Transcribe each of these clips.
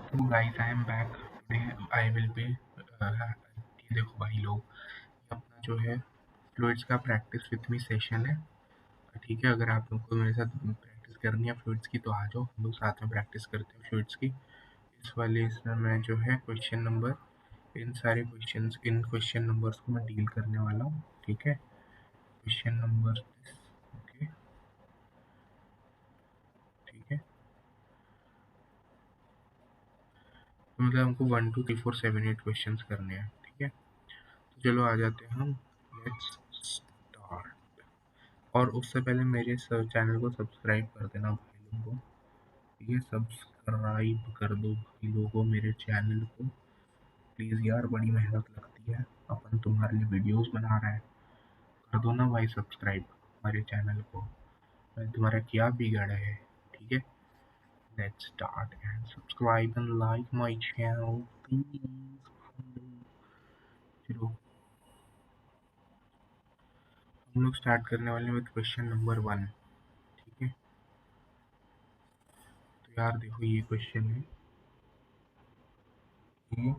तो guys I am back today I will be ये देखो भाई लोग ये अपना जो है फ्लूइड्स का प्रैक्टिस विथ मी सेशन है। ठीक है, अगर आप लोग को मेरे साथ प्रैक्टिस करनी है फ्लूइड्स की तो आ जाओ, हम लोग साथ में प्रैक्टिस करते हैं फ्लूइड्स की। इस वाले इसमें मैं जो है question number in question numbers को मैं डील करने वाला हूँ। ठीक है, क्वेश्चन नंबर ओके। ठीक है, तो मतलब हमको 1 2 3 4 7 8 क्वेश्चन करने हैं। ठीक है, तो चलो आ जाते हैं हम। Let's start. और उससे पहले मेरे चैनल को सब्सक्राइब कर देना भाई लोगों को। ये सब्सक्राइब कर दो भाई लोगों मेरे चैनल को, प्लीज़ यार, बड़ी मेहनत लगती है, अपन तुम्हारे लिए वीडियोस बना रहे हैं। कर दो ना भाई सब्सक्राइब हमारे चैनल को, मैं तुम्हारा क्या बिगड़ा है। ठीक है, let's start and subscribe and like my channel please. चलो हम लोग स्टार्ट करने वाले हैं विद क्वेश्चन नंबर 1। ठीक है, तो यार देखो ये क्वेश्चन है, ये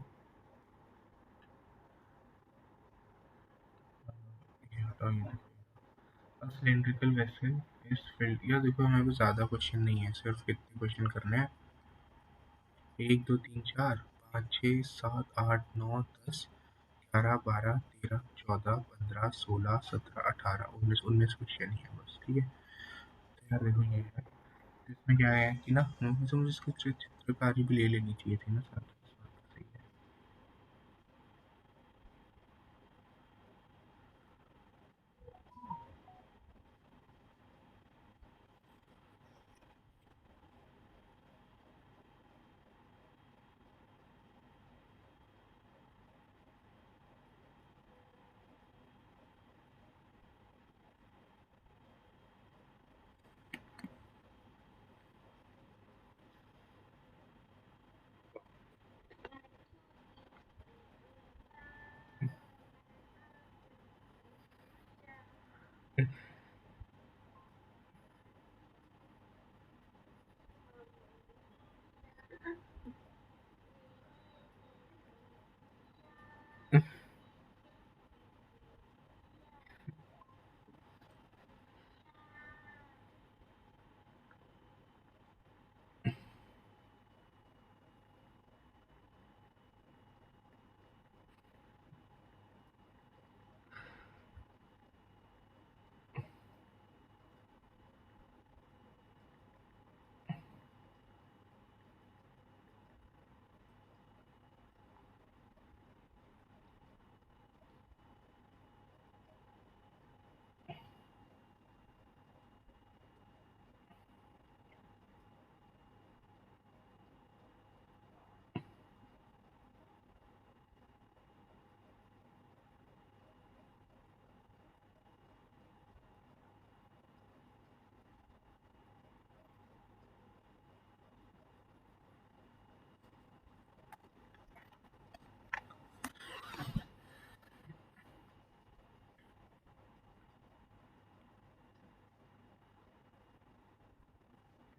हटाओ, ये सिलिंड्रिकल वेसल इज फिल्ड। यार देखो मेरे को ज़्यादा क्वेश्चन नहीं है, सिर्फ कितने क्वेश्चन करने हैं, 1 2 3 4 5 6 7 8 9 10 11 12 13 14 15 16 17 18 19 क्वेश्चन ही है बस। ठीक है, तो यार देखो ये है, इसमें क्या है कि ना मुझे इसकी चित्रकारी भी ले लेनी चाहिए थी ना साथ साथ। सही है।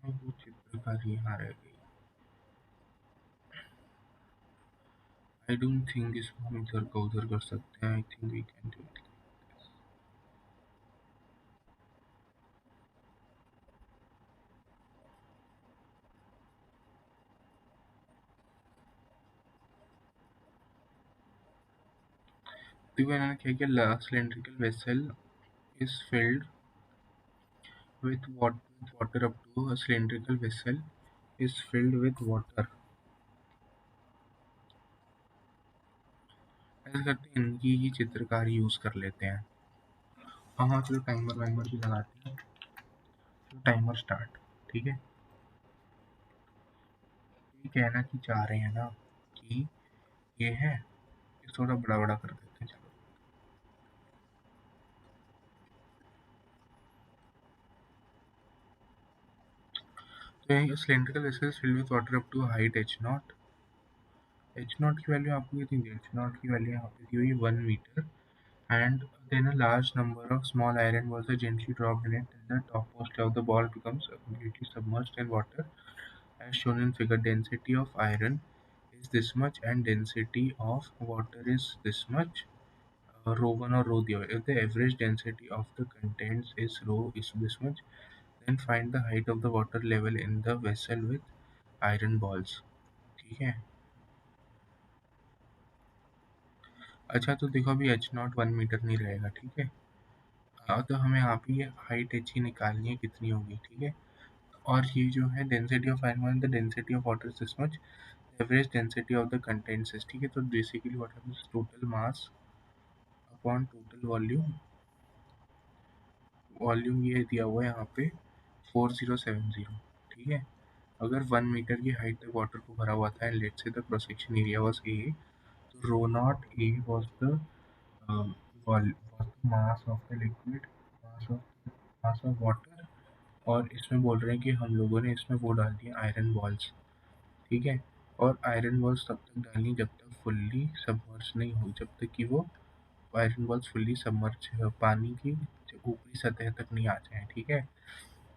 वो चित्रकारी यहाँ रह गई। आई डोंट थिंक इसको हम इधर का उधर कर सकते हैं, I think we can do it. देखो इन्होंने क्या किया, cylindrical vessel is filled with water up to a cylindrical vessel is filled with water। ऐसा करते हैं, इनकी ही चित्रकारी यूज कर लेते हैं। हाँ हाँ, चलो टाइमर वाइमर भी लगाते हैं। चलो टाइमर स्टार्ट। ठीक है, ये कहना कि चाह रहे हैं ना कि ये है, ये थोड़ा बड़ा बड़ा कर देते हैं। चलो, तो ये cylindrical vessel filled with water up to height h0। h0 की वैल्यू आपको कितनी दी, h0 की वैल्यू यहाँ पे दी हुई 1 metre. And then a large number of small iron balls are gently dropped in it, and the topmost of the ball becomes completely submerged in water as shown in figure. Density of iron is this much and density of water is this much. Rho 1 or rho 0. If the average density of the contents is rho is this much, then find the height of the water level in the vessel with iron balls. ठीक है. अच्छा तो देखो अभी H not 1 metre नहीं रहेगा. ठीक है. हाँ तो हमें यहाँ पे ये हाइट एच ही निकालनी है कितनी होगी. ठीक है. और ये जो है density of iron the density of water is this much, average density of the contents is. ठीक है. तो basically what happens, total mass upon total volume. Volume ये दिया हुआ है यहाँ पे 4070. ठीक है. अगर 1 मीटर की हाइट तक वाटर को भरा हुआ था and let's say the cross section area was A, तो rho not A was the mass of the liquid, mass of water. और इसमें बोल रहे हैं कि हम लोगों ने इसमें वो डाल दिया आयरन बॉल्स. ठीक है. और आयरन बॉल्स तब तक डालनी जब तक फुल्ली सबमर्ज नहीं हुई, जब तक कि वो आयरन बॉल्स फुल्ली सबमर्ज पानी की ऊपरी सतह तक नहीं आ जाए. ठीक है.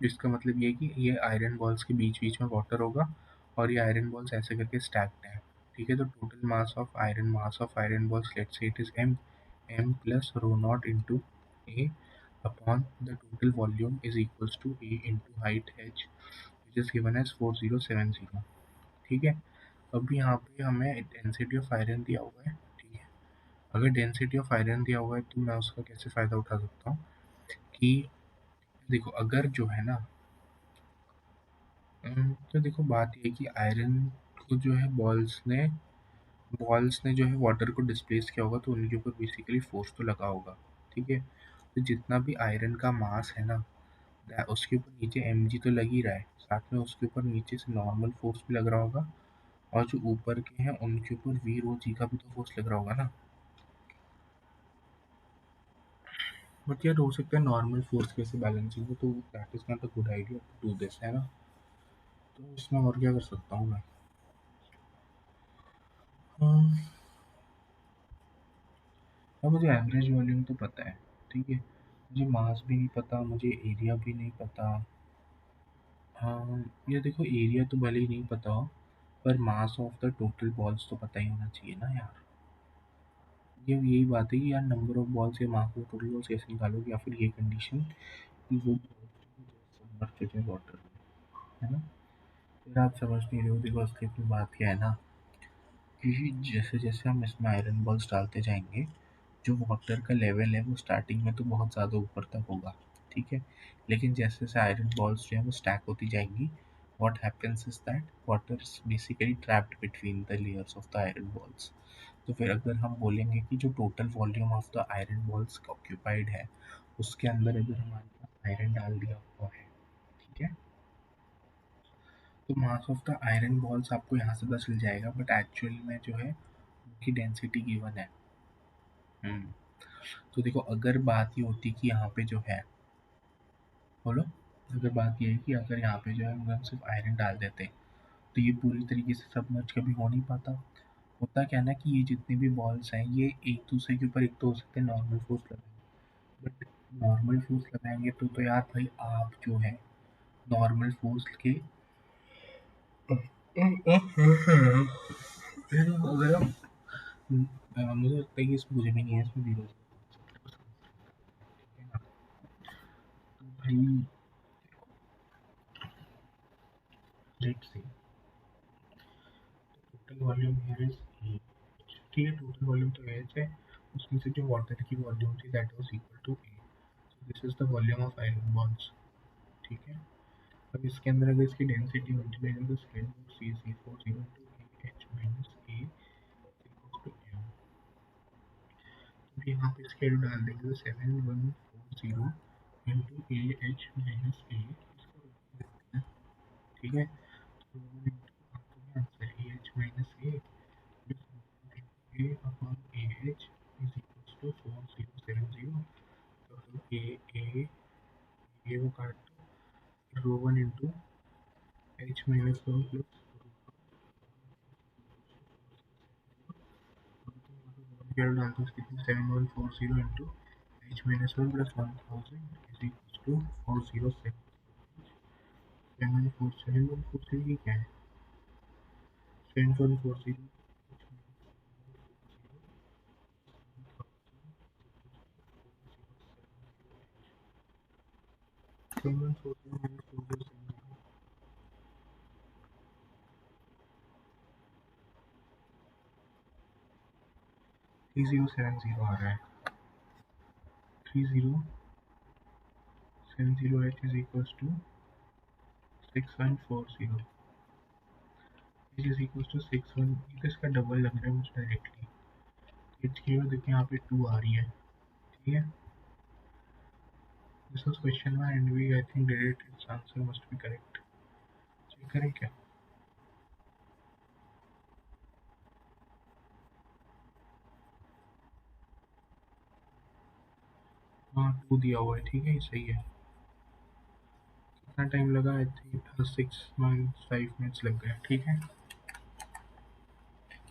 जिसका मतलब ये है कि ये आयरन बॉल्स के बीच बीच में वाटर होगा और ये आयरन बॉल्स ऐसे करके स्टैक्ड हैं. ठीक है. तो total mass of iron balls let's say it is M plus rho naught into A upon the total volume is equals to A into height H which is given as 4070. ठीक है. अब यहाँ पे हमें डेंसिटी ऑफ आयरन दिया हुआ है. ठीक है. अगर डेंसिटी ऑफ आयरन दिया हुआ है तो मैं उसका कैसे फ़ायदा उठा सकता हूँ कि देखो अगर जो है ना तो देखो बात ये है कि आयरन को जो है बॉल्स ने जो है वाटर को डिस्प्लेस किया होगा तो उनके ऊपर बेसिकली फोर्स तो लगा होगा. ठीक है. तो जितना भी आयरन का मास है ना उसके ऊपर नीचे एम जी तो लग ही रहा है, साथ में उसके ऊपर नीचे से नॉर्मल फोर्स भी लग रहा होगा और जो ऊपर के हैं उनके ऊपर वी रो जी का भी तो फोर्स लग रहा होगा ना. बट यार हो सकता है नॉर्मल फोर्स कैसे बैलेंसिंग हो, तो that is not a good idea to do this, है ना. तो इसमें और क्या कर सकता हूँ मैं. हम्म, अब मुझे एवरेज वॉल्यूम तो पता है. ठीक है. मुझे मास भी नहीं पता, मुझे एरिया भी नहीं पता. हाँ ये देखो एरिया तो भले ही नहीं पता हो पर मास ऑफ द टोटल बॉल्स तो पता ही होना चाहिए ना यार. ये यही बात है कि यार नंबर ऑफ बॉल्स या मास ऑफ टोटल बॉल्स कैसे निकालोगे, या फिर ये कंडीशन कि वो सबमर्ज है वाटर में, है ना. फिर आप समझ नहीं रहे हो. देखो असली में बात क्या है ना कि जैसे जैसे हम इसमें आयरन बॉल्स डालते जाएंगे जो वाटर का लेवल है वो स्टार्टिंग में तो बहुत ज़्यादा ऊपर तक होगा. ठीक है. लेकिन जैसे जैसे आयरन बॉल्स जो है वो स्टैक होती जाएंगी, what happens is that water is basically trapped between the layers of the iron balls. तो फिर अगर हम बोलेंगे कि जो total volume of the iron balls occupied है उसके अंदर अगर हमारे पास आयरन डाल दिया हुआ है. ठीक है. तो मास ऑफ द आयरन बॉल्स आपको यहाँ से पता चल जाएगा बट एक्चुअल में जो है उनकी डेंसिटी गिवन है. हम्म. तो देखो अगर बात ये होती कि यहाँ पे जो है, बोलो, अगर बात ये है कि अगर यहाँ पे जो है हम सिर्फ आयरन डाल देते तो ये पूरी तरीके से सबमर्ज कभी हो नहीं पाता. होता क्या है ना कि ये जितने भी बॉल्स हैं ये एक दूसरे के ऊपर एक तो हो सकते हैं नॉर्मल फोर्स लगाएंगे, बट नॉर्मल फोर्स लगाएंगे तो यार भाई आप जो है नॉर्मल फोर्स के अगर हम मुझे लगता है कि इसमें मुझे भी नहीं है, इसमें जीरो है ना. तो भाई let's see total volume here is a. ठीक है. टोटल वॉल्यूम तो एच है, उसमें से जो वाटर की वॉल्यूम थी that was equal to A. So this is the volume of iron bonds. ठीक है. अब इसके अंदर अगर इसकी डेंसिटी मल्टीप्लाई करें तो scale C C four zero two H minus A equal to M. तो यहाँ पे स्केल डाल देंगे तो 7140 into A H minus A. ठीक है. तो answer A H minus A A upon A H is equal to 4070. तो ए वो काट रो one into H minus one plus here डालते हैं कितनी 7140 into H minus one plus 1000 is equal to 407 7147 क्या है? 7140 3070 आ रहा है. 3070h is equals to 6140 which is equals to 61. ये तो इसका डबल लग रहा है मुझे डायरेक्टली. एच की वजह देखिए यहाँ पे 2 आ रही है. ठीक है. This was question 1 and we I think did it. It's answer must be correct. Check करें क्या? हाँ 2 दिया हुआ है. ठीक है, ये सही है. कितना टाइम लगा? आई थिंक 6.5 मिनट्स लग गए. ठीक है.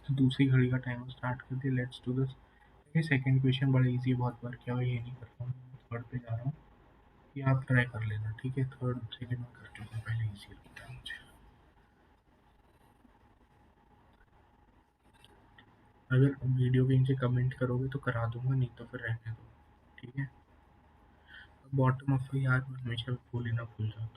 तो दूसरी घड़ी का टाइमर स्टार्ट कर दिया. Let's do this. ये सेकंड क्वेश्चन बड़ा इजी है. बहुत बार क्या हुआ, ये नहीं कर रहा हूँ. थर्ड पे जा रहा हूँ. ये आप ट्राई कर लेना. ठीक है. थर्ड सेकंड में कर चुका हूँ पहले. इजी लगता है मुझे. अगर वीडियो के नीचे कमेंट करोगे तो करा दूंगा, नहीं तो फिर रहने दो. ठीक है. बॉटम ऑफ यार मैं हमेशा भूल ही ना भूल जाता हूँ.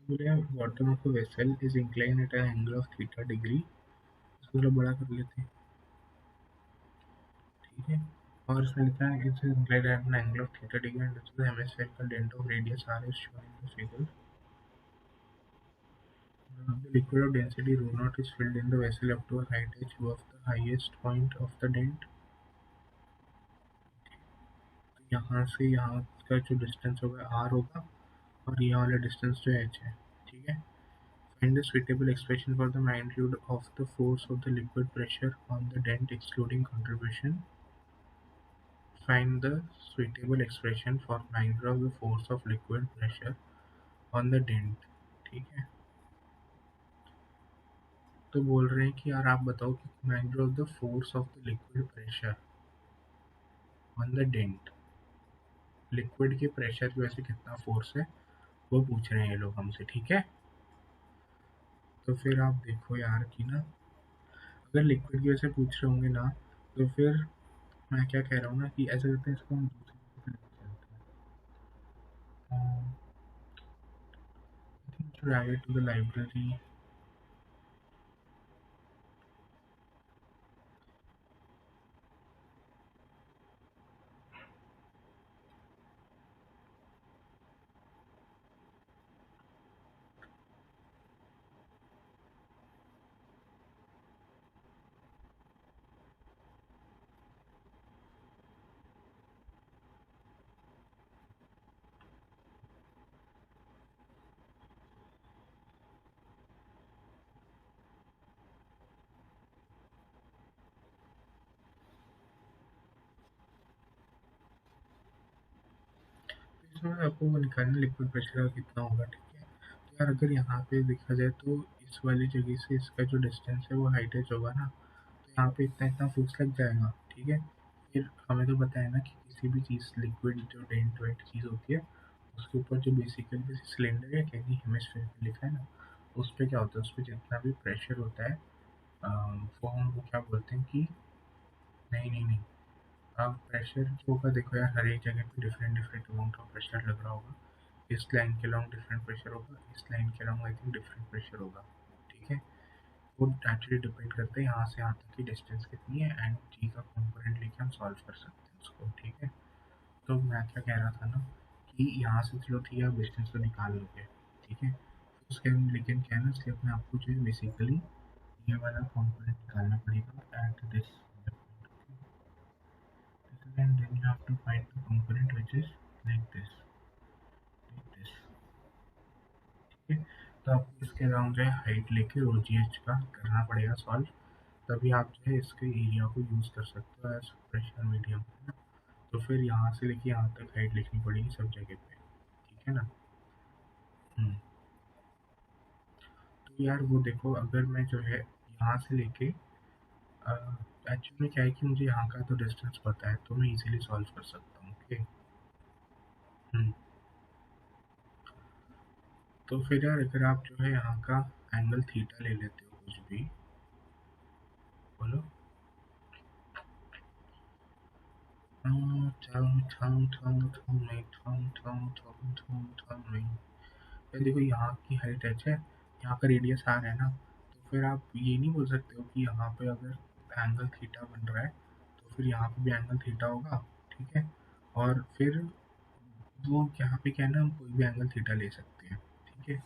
बोले bottom of vessel is incline at an angle of theta degree. इसको थोड़ा बड़ा कर लेते हैं. ठीक है. और इसमें लिखा है it's incline at an angle of theta degree and it's the hemispherical dent of radius R is shown in the figure. The liquid of density rho naught is filled in the vessel up to a height h above the highest point of the dent. तो यहाँ से यहाँ का जो distance होगा r होगा और ये वाला डिस्टेंस जो h है. ठीक है. Find the suitable expression for the magnitude of the force of the liquid pressure on the dent excluding contribution. Find the suitable expression for magnitude of the force of liquid pressure on the dent. ठीक है. तो बोल रहे हैं कि यार आप बताओ कि magnitude of the force of the liquid pressure on the dent. Liquid के प्रेशर की वजह से कितना फोर्स है वो पूछ रहे हैं ये लोग हमसे. ठीक है. तो फिर आप देखो यार कि ना, अगर लिक्विड की वजह से पूछ रहे होंगे ना, तो फिर मैं क्या कह रहा हूँ ना कि ऐसा करते हैं, इसको हम दूसरी जगह पे लेके चलते हैं. I think should add it to the library. इसमें आपको वो निकालना लिक्विड प्रेशर का कितना होगा. ठीक है. तो यार अगर यहाँ पे देखा जाए तो इस वाली जगह से इसका जो डिस्टेंस है वो हाइट एच होगा ना, तो यहाँ पे इतना इतना फोर्स लग जाएगा. ठीक है. फिर हमें तो पता है ना कि किसी भी चीज़ लिक्विड जो डेंट वेंट चीज़ होती है उसके ऊपर जो बेसिकली जैसे सिलेंडर है कहीं हेमिस्फीयर पे लिखा है ना, उस पर क्या होता है, उस पर जितना भी प्रेशर होता है वो हम वो क्या बोलते हैं कि नहीं नहीं नहीं, अब प्रेशर जो होगा देखो यार हर एक जगह पे different different amount of pressure लग रहा होगा. इस लाइन के लॉन्ग डिफरेंट प्रेशर होगा, इस लाइन के long I think different pressure होगा. ठीक है. वो एक्चुअली डिपेंड करता है यहाँ से यहाँ तक की डिस्टेंस कितनी है एंड जी का कॉम्पोनेंट लेके हम सॉल्व कर सकते हैं उसको. ठीक है. तो मैं क्या कह रहा था ना कि यहाँ से चलो ठीक है आप डिस्टेंस तो निकाल लोगे. ठीक है. उसके लेकिन क्या है ना, इसलिए अपने आपको जो है बेसिकली ये वाला कॉम्पोनेंट निकालना पड़ेगा at this. And then you have to find the component which is like this, like this. ठीक है. तो आपको इसके अराउंड जो है हाइट लेके रो जी एच का करना पड़ेगा सॉल्व. तभी आप जो है इसके एरिया को यूज़ कर सकते हो एज प्रेशर मीडियम, है ना। तो फिर यहाँ से लेके यहाँ तक हाइट लिखनी पड़ेगी सब जगह पे, ठीक है ना। हम्म। तो यार वो देखो, अगर मैं जो है यहाँ से लेके एक्चुअली में क्या है कि मुझे यहाँ का तो डिस्टेंस पता है, तो मैं इजीली सॉल्व कर सकता हूँ, ओके। हम्म। तो फिर यार अगर आप जो है यहाँ का एंगल थीटा ले लेते हो कुछ भी, बोलो। ये देखो यहाँ की हाइट h है, यहाँ का रेडियस r है ना। तो फिर आप ये नहीं बोल सकते हो कि यहाँ पे अगर एंगल थीटा बन रहा है तो फिर यहाँ पे भी एंगल थीटा होगा, ठीक है। और फिर वो यहाँ पे क्या है ना, हम कोई भी एंगल थीटा ले सकते हैं, ठीक है।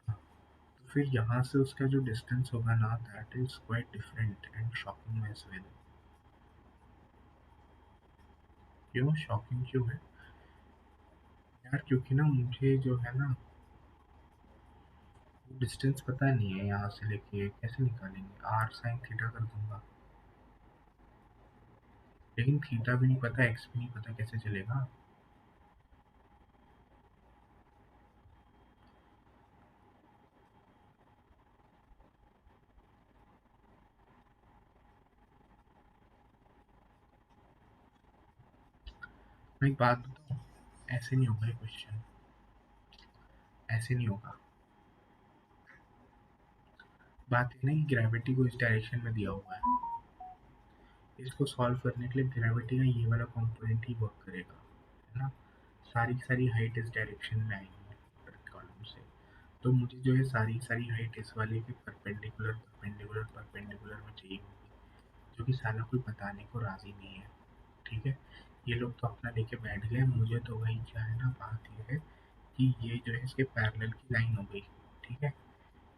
तो फिर यहाँ से उसका जो डिस्टेंस होगा ना, that is quite different and shocking as well. क्यों शॉकिंग क्यों है यार? क्योंकि ना मुझे जो है ना डिस्टेंस पता नहीं है, यहाँ से लेके कैसे निकालेंगे, आर साइन थीटा कर दूंगा, लेकिन थीटा भी नहीं पता, एक्स भी नहीं पता, कैसे चलेगा। मैं एक बात बताऊँ, ऐसे नहीं होगा ये क्वेश्चन, ऐसे नहीं होगा। बात है ना कि ग्रेविटी को इस डायरेक्शन में दिया हुआ है, इसको सॉल्व करने के लिए ग्रेविटी का ये वाला कंपोनेंट ही वर्क करेगा, है ना। सारी की सारी हाइट इस डायरेक्शन में आएगी कॉलम से। तो मुझे जो है सारी सारी हाइट इस वाले के परपेंडिकुलर परपेंडिकुलर परपेंडिकुलर में चाहिए होगी, जो कि साला कोई बताने को राजी नहीं है, ठीक है। ये लोग तो अपना लेके बैठ गए, मुझे तो भाई क्या है ना, बात ये है कि ये जो है इसके पैरेलल की लाइन हो गई, ठीक है।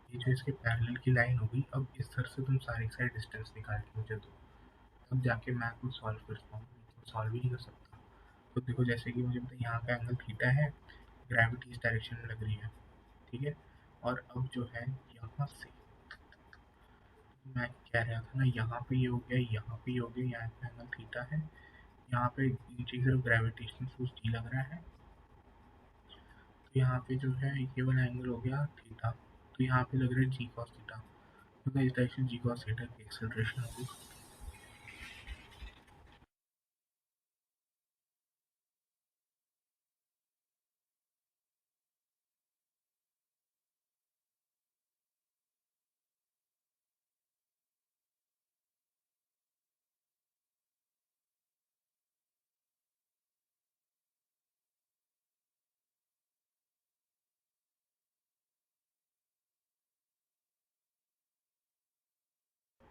ये जो इसके पैरेलल की लाइन हो गई, अब इस तरह से तुम सारी साइड डिस्टेंस निकाल के मुझे दो, तब जाके मैं कुछ सॉल्व कर पाऊँ, तो सॉल्व ही नहीं कर सकता। तो देखो जैसे कि मुझे पता है यहाँ का एंगल थीटा है, ग्रेविटी इस डायरेक्शन में लग रही है, ठीक है। और अब जो है यहाँ से मैं कह रहा था ना, यहाँ पे ये हो गया, यहाँ पे ये हो गया, यहाँ पे एंगल थीटा है, यहाँ पे नीचे की तरफ ग्रेविटेशनल फोर्स जी लग रहा है, तो यहाँ पे जो है ये वाला एंगल हो गया थीटा, तो यहाँ पे लग रहा है जी कॉस थीटा, तो इस डायरेक्शन जी कॉस थीटा की एक्सेलरेशन होगी।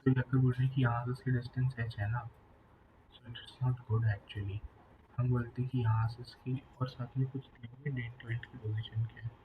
तो ये अगर बोल रहे हैं कि यहाँ से इसकी डिस्टेंस एच है ना, so it's not good actually. हम बोलते हैं कि यहाँ से इसकी, और साथ में कुछ लिखेंगे डेट टू एंड की पोजीशन क्या है।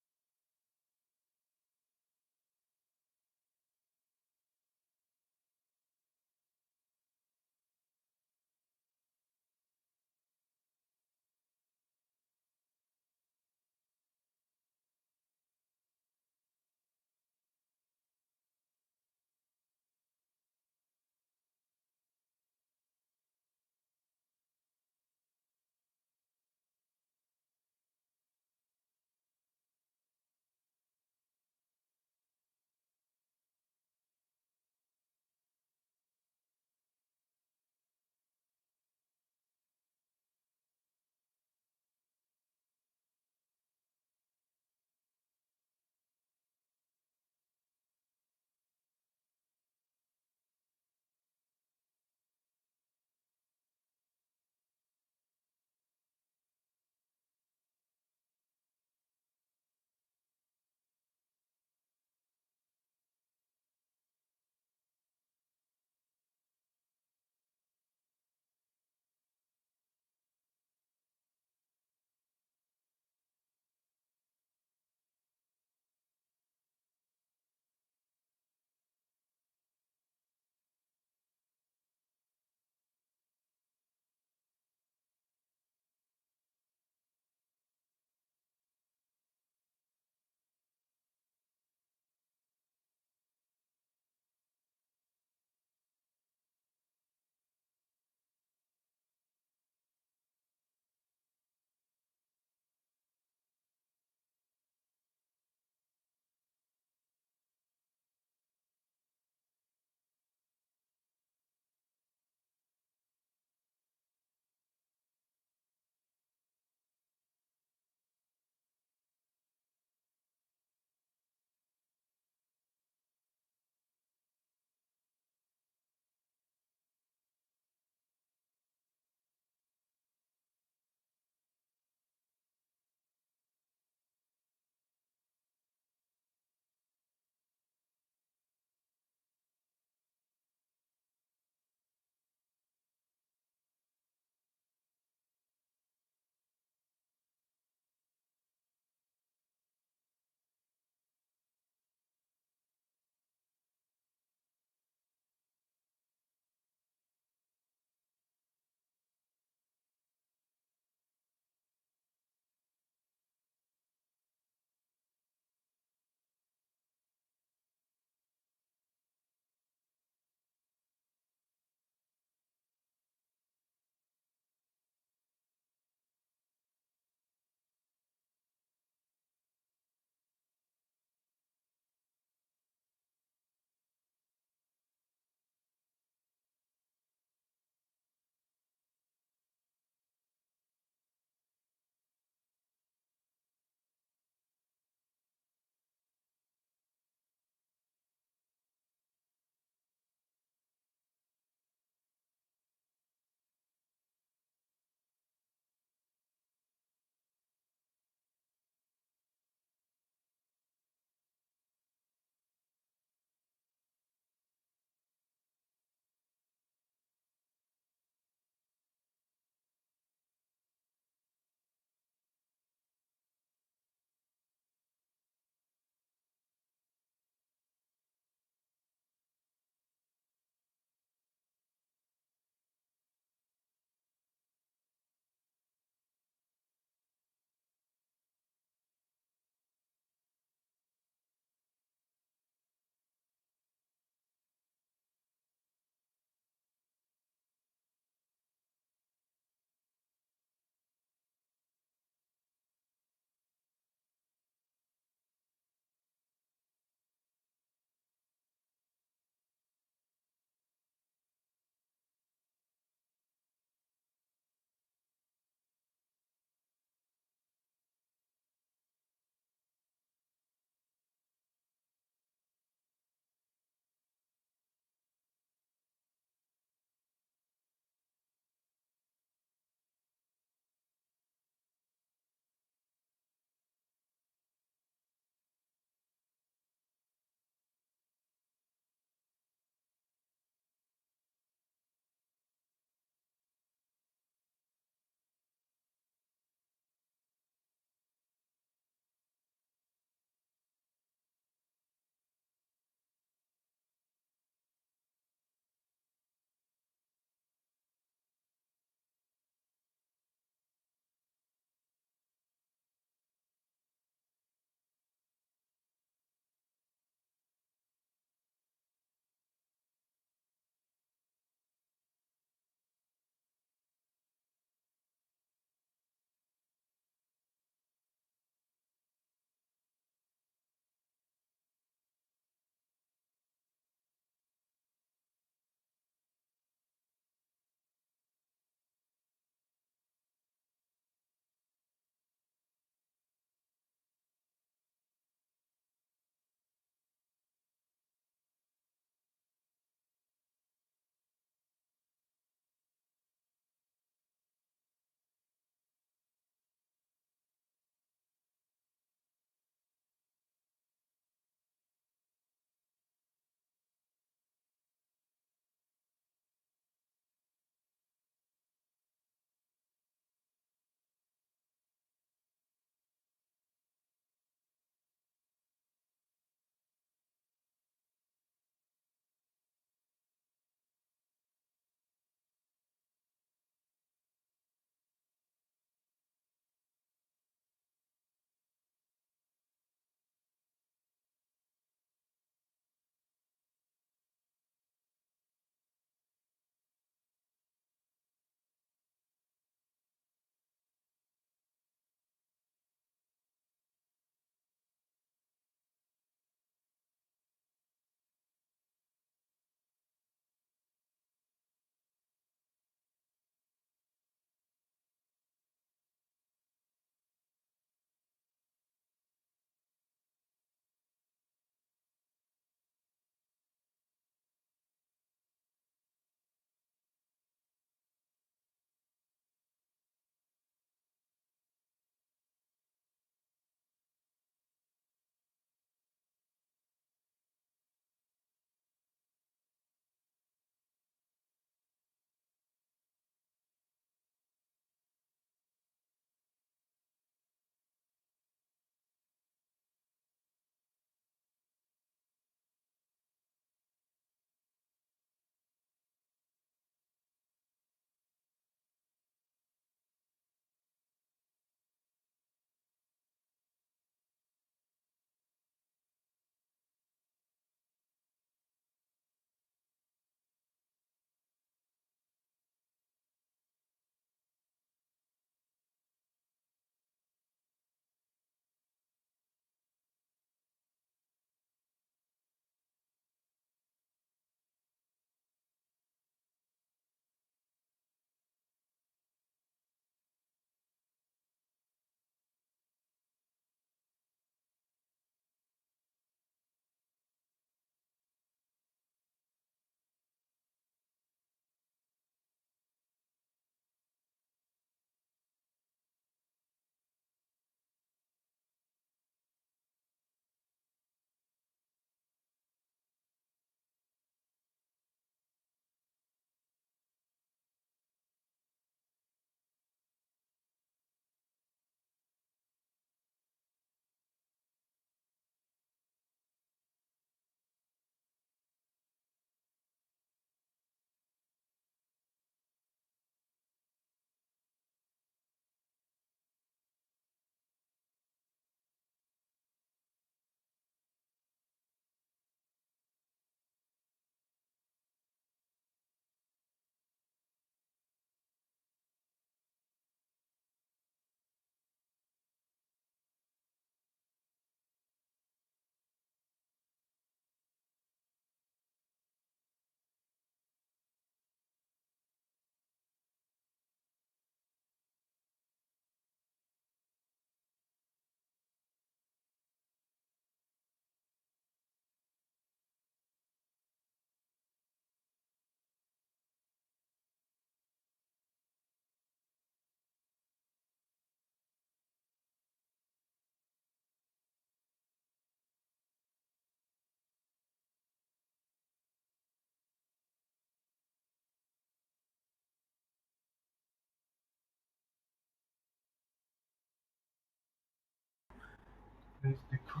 गाइस देखो,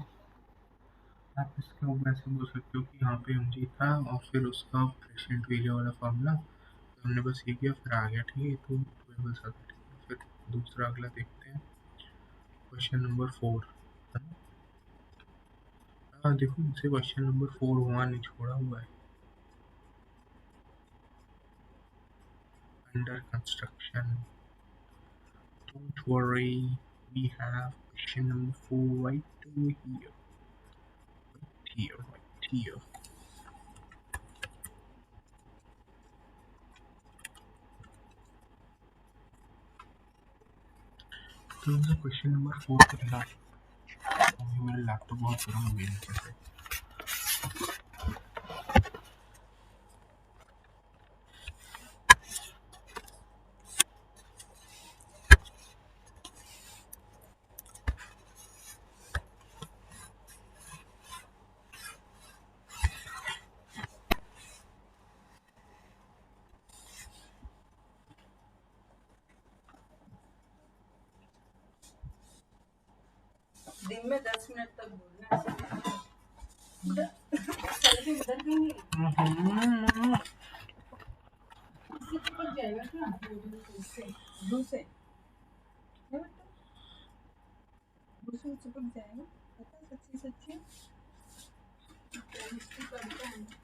आप इसके ऊपर ऐसे बोल सकते हो कि यहाँ पे mg था और फिर उसका प्रेसिडेंट वेरिया वाला फार्मूला, तो हमने बस ये किया फिर आ गया, ठीक है। तो वेरिएबल्स आ गया, ठीक है। फिर दूसरा अगला देखते हैं, क्वेश्चन नंबर 4, है ना। हाँ देखो, मुझसे क्वेश्चन नंबर 4 वहाँ नहीं छोड़ा हुआ है, under construction. Don't worry, we have question number 4 right over here. Right here, right here. तो मुझे क्वेश्चन नंबर 4 करना है। अभी मेरा लैपटॉप बहुत गर्म हो गया नीचे से। दिन में 10 मिनट तक बोलना है। सेल्फी उधर भी नहीं इससे चिपक जाएगा क्या ग्लू से ग्लू से चिपक जाएगा, पता है सच्ची सच्ची करता है।